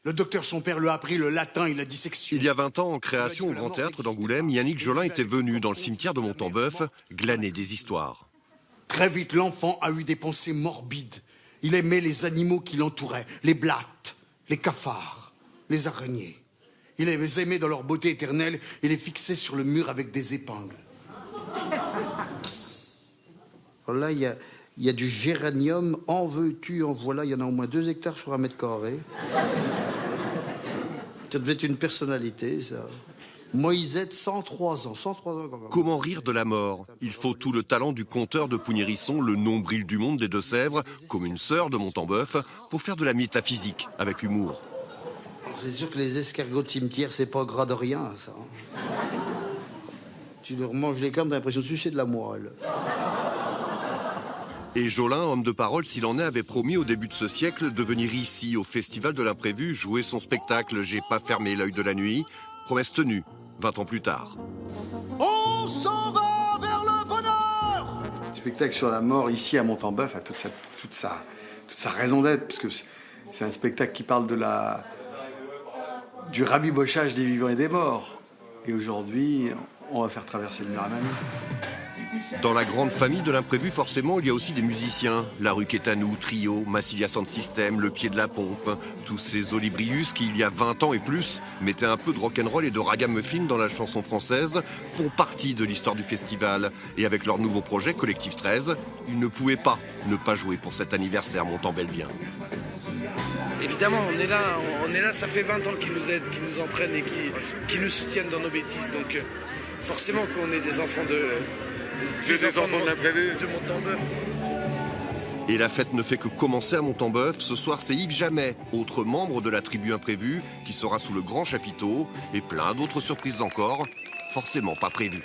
Le docteur, son père, lui a appris le latin et la dissection. Il y a 20 ans, en création au Grand Théâtre d'Angoulême, Yannick Jolin était venu dans le cimetière de Montembeuf glaner des histoires. Très vite, l'enfant a eu des pensées morbides. Il aimait les animaux qui l'entouraient, les blattes, les cafards, les araignées. Il les aimait dans leur beauté éternelle et les fixait sur le mur avec des épingles. Là, il y a du géranium, en veux-tu, en voilà, il y en a au moins 2 hectares sur 1 mètre carré. Ça devait être une personnalité, ça. Moïsette, 103 ans, 103 ans. Comment rire de la mort? Il faut tout le talent du conteur de Pougnérisson, le nombril du monde des Deux-Sèvres, comme une sœur de Montembeuf, pour faire de la métaphysique avec humour. C'est sûr que les escargots de cimetière, c'est pas gras de rien, ça. Tu leur manges les cornes, t'as l'impression de sucer de la moelle. Et Jolin, homme de parole s'il en est, avait promis au début de ce siècle de venir ici, au Festival de l'Imprévu, jouer son spectacle « J'ai pas fermé l'œil de la nuit », promesse tenue, 20 ans plus tard. On s'en va vers le bonheur! Le spectacle sur la mort ici à Montembeuf a toute sa raison d'être, parce que c'est un spectacle qui parle du rabibochage des vivants et des morts. Et aujourd'hui, on va faire traverser le mur à Mamie. Dans la grande famille de l'imprévu, forcément, il y a aussi des musiciens. La rue Quétanou, Trio, Massilia Sound System, Le Pied de la Pompe. Tous ces olibrius qui, il y a 20 ans et plus, mettaient un peu de rock'n'roll et de ragamuffin dans la chanson française, font partie de l'histoire du festival. Et avec leur nouveau projet, Collectif 13, ils ne pouvaient pas ne pas jouer pour cet anniversaire Montant-Bellevien. Évidemment, on est là, ça fait 20 ans qu'ils nous aident, qu'ils nous entraînent et qui nous soutiennent dans nos bêtises. Donc forcément qu'on est des enfants de l'imprévu, de Montembeuf. Et la fête ne fait que commencer à Montembeuf. Ce soir, c'est Yves Jamet, autre membre de la tribu imprévue, qui sera sous le grand chapiteau, et plein d'autres surprises encore, forcément pas prévues.